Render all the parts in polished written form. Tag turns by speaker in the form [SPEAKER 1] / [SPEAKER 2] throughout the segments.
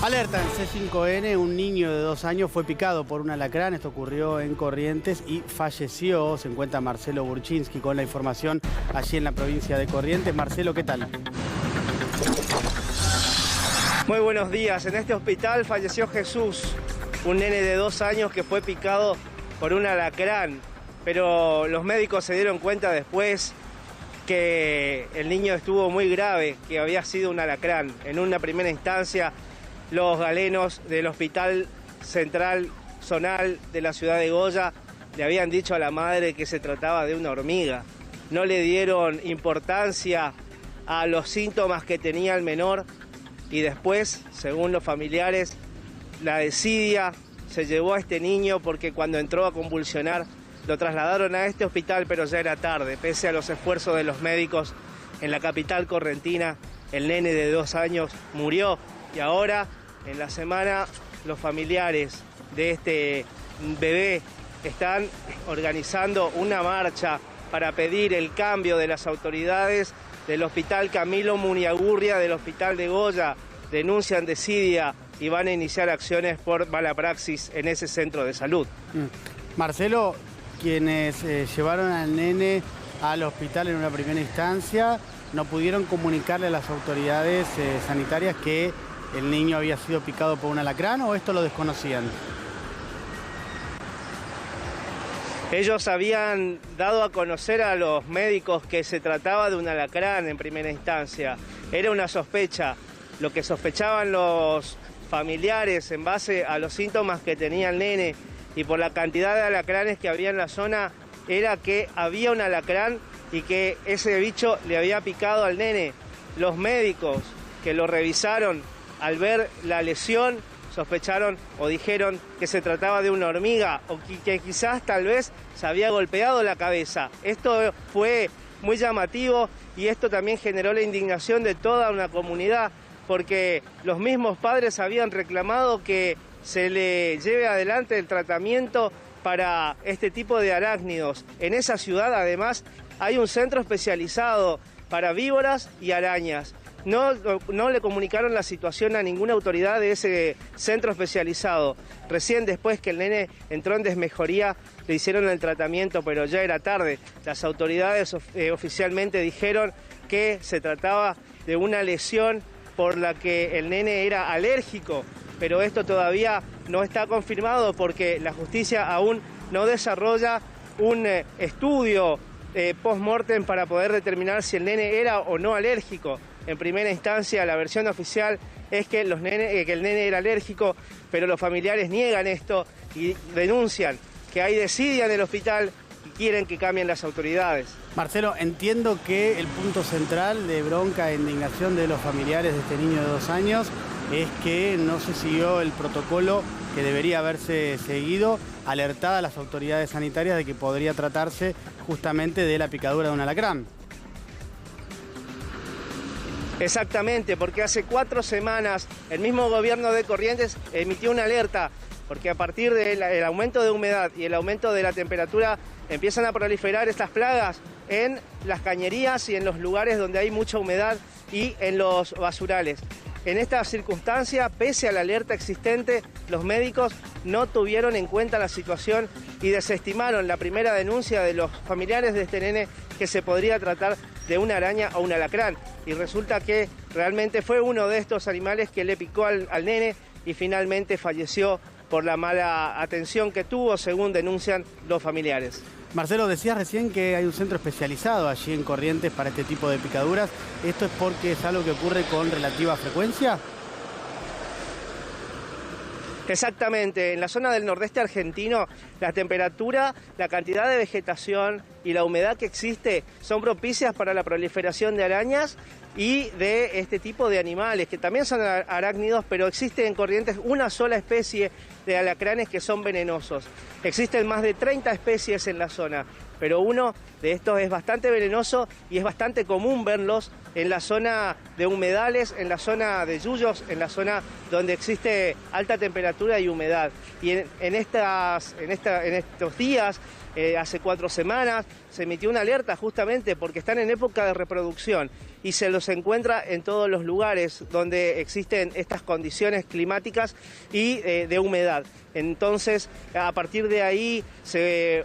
[SPEAKER 1] Alerta en C5N, un niño de 2 años fue picado por un alacrán. Esto ocurrió en Corrientes y falleció. Se encuentra Marcelo Burchinsky con la información allí en la provincia de Corrientes. Marcelo, ¿qué tal?
[SPEAKER 2] Muy buenos días. En este hospital falleció Jesús, un nene de 2 años que fue picado por un alacrán. Pero los médicos se dieron cuenta después que el niño estuvo muy grave, que había sido un alacrán. En una primera instancia, los galenos del Hospital Central Zonal de la ciudad de Goya le habían dicho a la madre que se trataba de una hormiga. No le dieron importancia a los síntomas que tenía el menor y después, según los familiares, la desidia se llevó a este niño porque cuando entró a convulsionar lo trasladaron a este hospital, pero ya era tarde. Pese a los esfuerzos de los médicos en la capital correntina, el nene de 2 años murió y ahora, en la semana, los familiares de este bebé están organizando una marcha para pedir el cambio de las autoridades del Hospital Camilo Muniagurria, del Hospital de Goya. Denuncian desidia y van a iniciar acciones por mala praxis en ese centro de salud.
[SPEAKER 1] Marcelo, quienes llevaron al nene al hospital en una primera instancia no pudieron comunicarle a las autoridades sanitarias que el niño había sido picado por un alacrán, ¿o esto lo desconocían?
[SPEAKER 2] Ellos habían dado a conocer a los médicos que se trataba de un alacrán en primera instancia. Era una sospecha. Lo que sospechaban los familiares en base a los síntomas que tenía el nene y por la cantidad de alacranes que había en la zona era que había un alacrán y que ese bicho le había picado al nene. Los médicos que lo revisaron, al ver la lesión, sospecharon o dijeron que se trataba de una hormiga o que quizás tal vez se había golpeado la cabeza. Esto fue muy llamativo y esto también generó la indignación de toda una comunidad porque los mismos padres habían reclamado que se le lleve adelante el tratamiento para este tipo de arácnidos. En esa ciudad además hay un centro especializado para víboras y arañas. No le comunicaron la situación a ninguna autoridad de ese centro especializado. Recién después que el nene entró en desmejoría, le hicieron el tratamiento, pero ya era tarde. Las autoridades oficialmente dijeron que se trataba de una lesión por la que el nene era alérgico, pero esto todavía no está confirmado porque la justicia aún no desarrolla un estudio post-mortem para poder determinar si el nene era o no alérgico. En primera instancia, la versión oficial es que el nene era alérgico, pero los familiares niegan esto y denuncian que hay desidia en el hospital y quieren que cambien las autoridades.
[SPEAKER 1] Marcelo, entiendo que el punto central de bronca e indignación de los familiares de este niño de 2 años es que no se siguió el protocolo que debería haberse seguido, alertada a las autoridades sanitarias de que podría tratarse justamente de la picadura de un alacrán.
[SPEAKER 2] Exactamente, porque hace 4 semanas el mismo gobierno de Corrientes emitió una alerta, porque a partir del aumento de humedad y el aumento de la temperatura empiezan a proliferar estas plagas en las cañerías y en los lugares donde hay mucha humedad y en los basurales. En esta circunstancia, pese a la alerta existente, los médicos no tuvieron en cuenta la situación y desestimaron la primera denuncia de los familiares de este nene que se podría tratar de una araña o un alacrán. Y resulta que realmente fue uno de estos animales que le picó al nene y finalmente falleció por la mala atención que tuvo, según denuncian los familiares.
[SPEAKER 1] Marcelo, decías recién que hay un centro especializado allí en Corrientes para este tipo de picaduras. ¿Esto es porque es algo que ocurre con relativa frecuencia?
[SPEAKER 2] Exactamente, en la zona del nordeste argentino la temperatura, la cantidad de vegetación y la humedad que existe son propicias para la proliferación de arañas y de este tipo de animales, que también son arácnidos, pero existe en Corrientes una sola especie de alacranes que son venenosos. Existen más de 30 especies en la zona, pero uno de estos es bastante venenoso y es bastante común verlos en la zona de humedales, en la zona de yuyos, en la zona donde existe alta temperatura y humedad. Y en estos días hace 4 semanas. Se emitió una alerta justamente porque están en época de reproducción y se los encuentra en todos los lugares donde existen estas condiciones climáticas y de humedad. Entonces, a partir de ahí se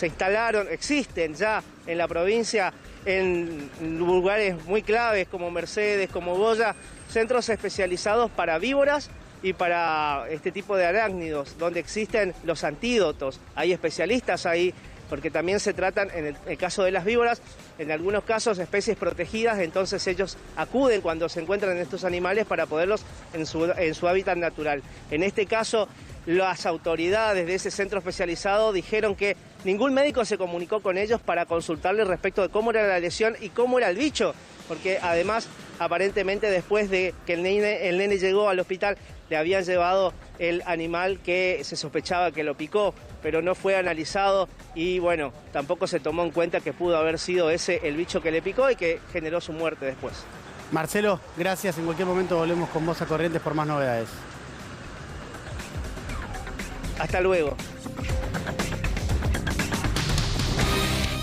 [SPEAKER 2] instalaron, existen ya en la provincia, en lugares muy claves como Mercedes, como Goya, centros especializados para víboras y para este tipo de arácnidos, donde existen los antídotos. Hay especialistas ahí, porque también se tratan, en el caso de las víboras, en algunos casos especies protegidas, entonces ellos acuden cuando se encuentran estos animales para poderlos en su hábitat natural. En este caso, las autoridades de ese centro especializado dijeron que ningún médico se comunicó con ellos para consultarles respecto de cómo era la lesión y cómo era el bicho, porque además, aparentemente después de que el nene llegó al hospital, le habían llevado el animal que se sospechaba que lo picó, pero no fue analizado y bueno, tampoco se tomó en cuenta que pudo haber sido ese el bicho que le picó y que generó su muerte después.
[SPEAKER 1] Marcelo, gracias. En cualquier momento volvemos con vos a Corrientes por más novedades.
[SPEAKER 2] Hasta luego.